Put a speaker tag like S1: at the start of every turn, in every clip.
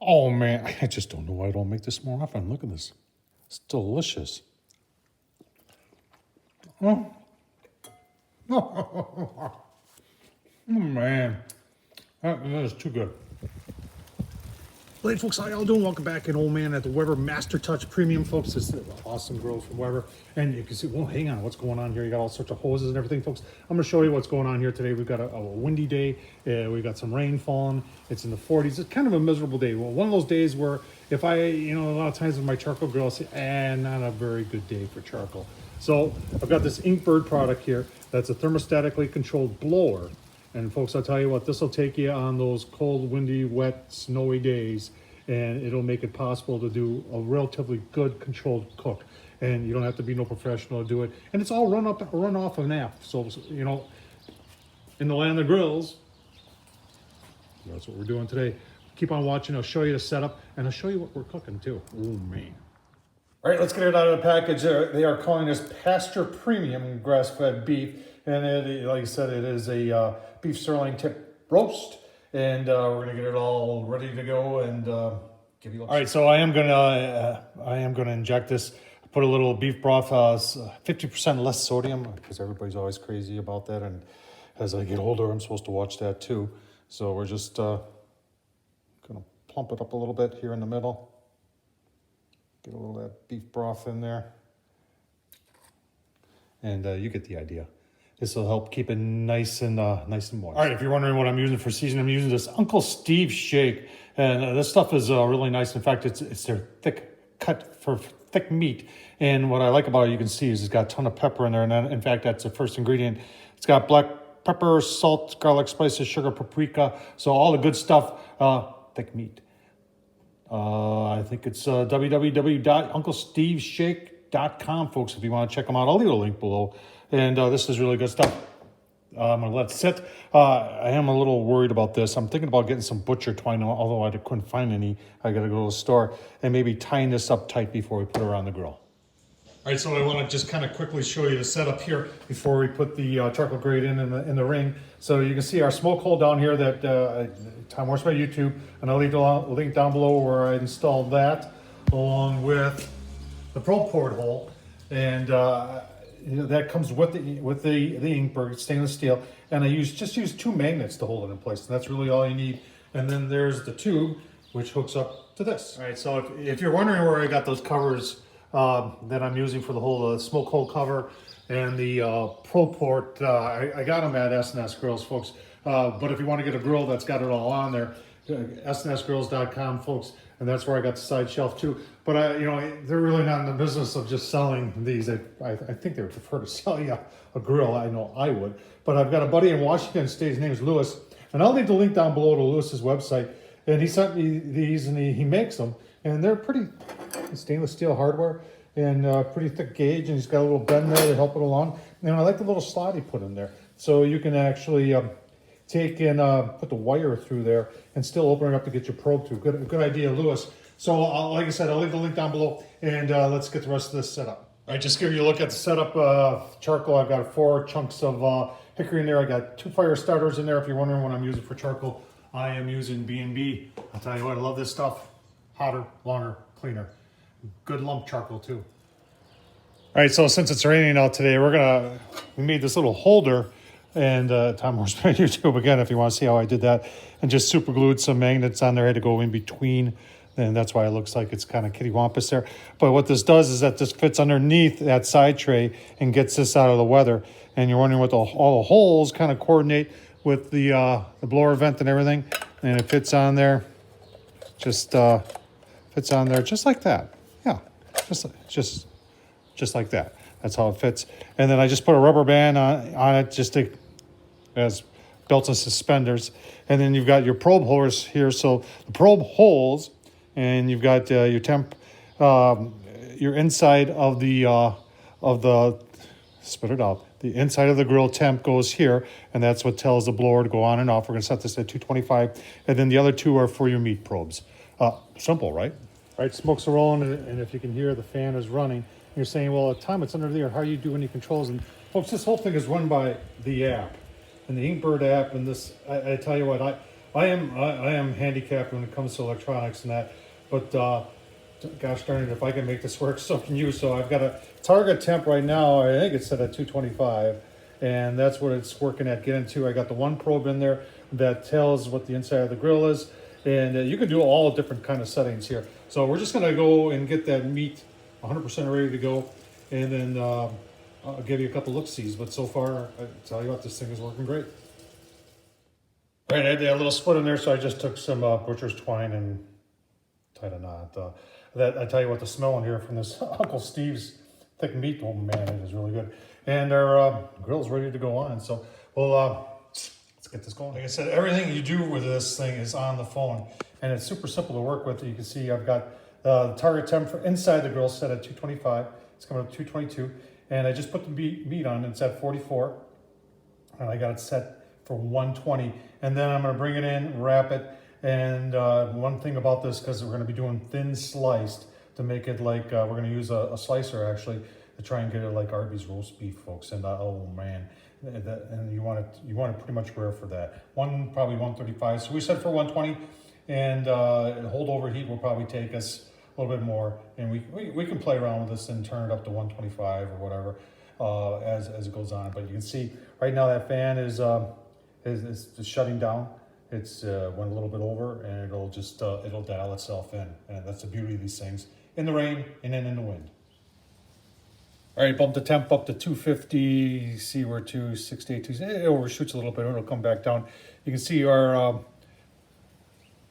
S1: Oh man, I just don't know why I don't make this more often. Look at this. It's delicious. Oh, oh man, that is too good. Hey folks, how y'all doing? Welcome back, an old man at the Weber Master Touch Premium, folks. This is an awesome grill from Weber, and you can see. Well, hang on, what's going on here? You got all sorts of hoses and everything, folks. I'm going to show you what's going on here today. We've got a windy day. We've got some rain falling. It's in the 40s. It's kind of a miserable day. Well, one of those days where if I, a lot of times with my charcoal grill, I say, not a very good day for charcoal. So I've got this Inkbird product here. That's a thermostatically controlled blower. And folks, I'll tell you what, this will take you on those cold, windy, wet, snowy days, and it'll make it possible to do a relatively good controlled cook. And you don't have to be no professional to do it. And it's all run off of an app. So, in the land of grills, that's what we're doing today. Keep on watching. I'll show you the setup, and I'll show you what we're cooking too. Oh man. All right, let's get it out of the package. They are calling this Pasture Premium grass-fed beef. And it, like I said, it is a beef sirloin tip roast, and we're gonna get it all ready to go and give you. All right, so I am gonna inject this. Put a little beef broth, 50% less sodium, because everybody's always crazy about that. And as I get older, I'm supposed to watch that too. So we're just gonna plump it up a little bit here in the middle. Get a little of that beef broth in there, and you get the idea. This will help keep it nice and moist. All right, if you're wondering what I'm using for seasoning, I'm using this Uncle Steve's shake, and this stuff is really nice. In fact, it's their thick cut for thick meat, and what I like about it, you can see, is it's got a ton of pepper in there, and in fact, that's the first ingredient. It's got black pepper, salt, garlic, spices, sugar, paprika, so all the good stuff. Thick meat. I think it's www.unclesteveshake.com, folks, if you want to check them out. I'll leave a link below. And this is really good stuff. I'm going to let it sit. I am a little worried about this. I'm thinking about getting some butcher twine, although I couldn't find any. I got to go to the store, and maybe tying this up tight before we put her on the grill. All right, so I want to just kind of quickly show you the setup here before we put the charcoal grate in the ring. So you can see our smoke hole down here that Tom works by YouTube, and I'll leave the link down below where I installed that, along with the probe port hole, and that comes with the Inkbird stainless steel, and I just use 2 magnets to hold it in place, and that's really all you need. And then there's the tube, which hooks up to this. All right, so if you're wondering where I got those covers that I'm using for the whole smoke hole cover and the probe port, I got them at S&S Grills, folks. But if you want to get a grill that's got it all on there, snsgrills.com, folks, and that's where I got the side shelf too. But they're really not in the business of just selling these. I think they would prefer to sell you a grill. I know I would. But I've got a buddy in Washington State. His name is Lewis, and I'll leave the link down below to Lewis's website. And he sent me these, and he makes them, and they're pretty stainless steel hardware and pretty thick gauge. And he's got a little bend there to help it along. And I like the little slot he put in there, so you can actually take and put the wire through there and still open it up to get your probe through. Good idea, Lewis. So like I said, I'll leave the link down below, and let's get the rest of this set up. All right, just give you a look at the setup. Charcoal, I've got 4 chunks of hickory in there. I got 2 fire starters in there. If you're wondering what I'm using for charcoal, I am using B&B. I'll tell you what, I love this stuff. Hotter, longer, cleaner. Good lump charcoal too. All right, so since it's raining out today, we made this little holder. And Tom works on YouTube again if you want to see how I did that, and just super glued some magnets on there. I had to go in between, and that's why it looks like it's kind of kittywampus there. But what this does is that this fits underneath that side tray and gets this out of the weather. And you're wondering what all the holes kind of coordinate with the blower vent and everything, and it fits on there. Just fits on there just like that. Yeah, just like that. That's how it fits. And then I just put a rubber band on it just as belts and suspenders. And then you've got your probe holes here. So the probe holes, and you've got your temp, your inside of the spit it out. The inside of the grill temp goes here, and that's what tells the blower to go on and off. We're going to set this at 225, and then the other 2 are for your meat probes. Simple, right? All right, smokes are rolling, and if you can hear, the fan is running. You're saying, well, Tom, it's under there. How do you do any controls? And folks, this whole thing is run by the app, and the Inkbird app. And this, I tell you what, I am handicapped when it comes to electronics and that, but gosh darn it, if I can make this work, so can you. So I've got a target temp right now. I think it's set at 225, and that's what it's working at getting to. I got the one probe in there that tells what the inside of the grill is, and you can do all different kind of settings here. So we're just gonna go and get that meat 100% ready to go, and then I'll give you a couple look-sees. But so far, I tell you what, this thing is working great. All right, I had a little split in there, so I just took some butcher's twine and tied a knot. That I tell you what, the smell in here from this Uncle Steve's thick meat, oh man, it is really good. And our grill's ready to go on. So let's get this going. Like I said, everything you do with this thing is on the phone, and it's super simple to work with. You can see I've got the target temp for inside the grill set at 225. It's coming up to 222, and I just put the meat on. It's at 44, and I got it set for 120, and then I'm going to bring it in, wrap it. And one thing about this, because we're going to be doing thin sliced to make it like we're going to use a slicer actually to try and get it like Arby's roast beef, folks. And oh man, and you want it pretty much rare for that. Probably 135. So we set for 120, and hold over heat will probably take us a little bit more, and we can play around with this and turn it up to 125 or whatever as it goes on. But you can see right now that fan is shutting down. It's went a little bit over, and it'll just it'll dial itself in, and that's the beauty of these things in the rain and then in the wind. All right, bump the temp up to 250. See where 268, it overshoots a little bit. It'll come back down. You can see our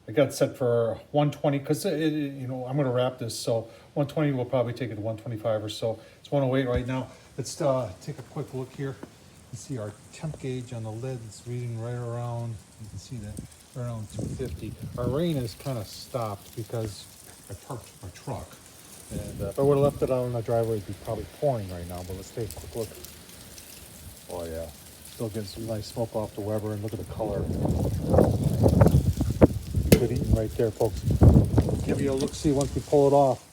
S1: I got it set for 120 because I'm going to wrap this, so 120 will probably take it to 125 or so. It's 108 right now. Let's take a quick look here. You see our temp gauge on the lid. It's reading right around, you can see that, right around 250. Our rain has kind of stopped because I parked my truck. And if I would have left it out on the driveway, it'd be probably pouring right now. But let's take a quick look. Oh yeah, still getting some nice smoke off the Weber, and look at the color. Good eating right there, folks. Give you a look-see once we pull it off.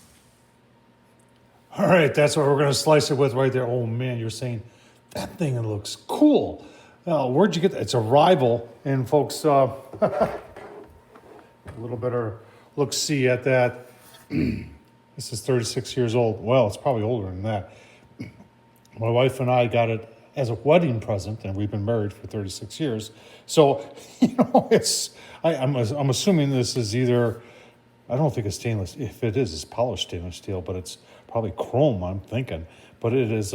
S1: All right, that's what we're gonna slice it with right there. Oh man, you're saying, that thing looks cool. Where'd you get that? It's a rival. And folks, a little better look-see at that. This is 36 years old. Well, it's probably older than that. My wife and I got it as a wedding present, and we've been married for 36 years. So, I'm assuming this is either, I don't think it's stainless. If it is, it's polished stainless steel, but it's probably chrome, I'm thinking. But it is,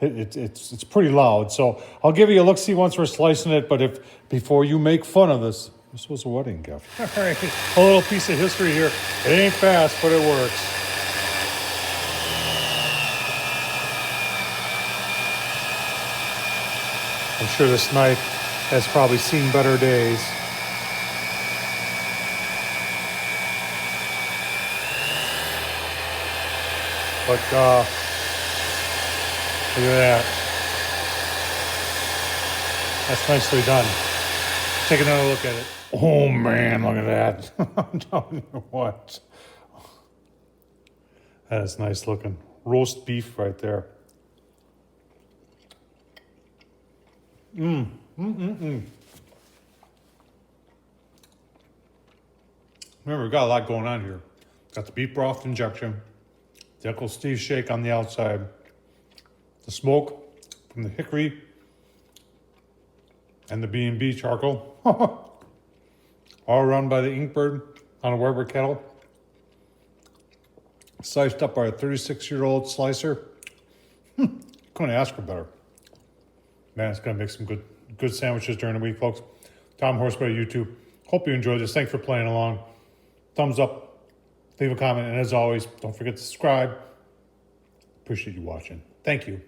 S1: it's pretty loud. So I'll give you a look-see once we're slicing it, but before you make fun of this was a wedding gift. All right, a little piece of history here. It ain't fast, but it works. I'm sure this knife has probably seen better days. But look at that. That's nicely done. Take another look at it. Oh man, look at that. I'm telling you what. That is nice looking. Roast beef right there. Remember, we've got a lot going on here. Got the beef broth injection, the Uncle Steve shake on the outside, the smoke from the hickory, and the B&B charcoal. All run by the Inkbird on a Weber kettle. Sliced up by a 36-year-old slicer. Couldn't ask for better. Man, it's going to make some good sandwiches during the week, folks. Tom Horsby, YouTube. Hope you enjoyed this. Thanks for playing along. Thumbs up. Leave a comment. And as always, don't forget to subscribe. Appreciate you watching. Thank you.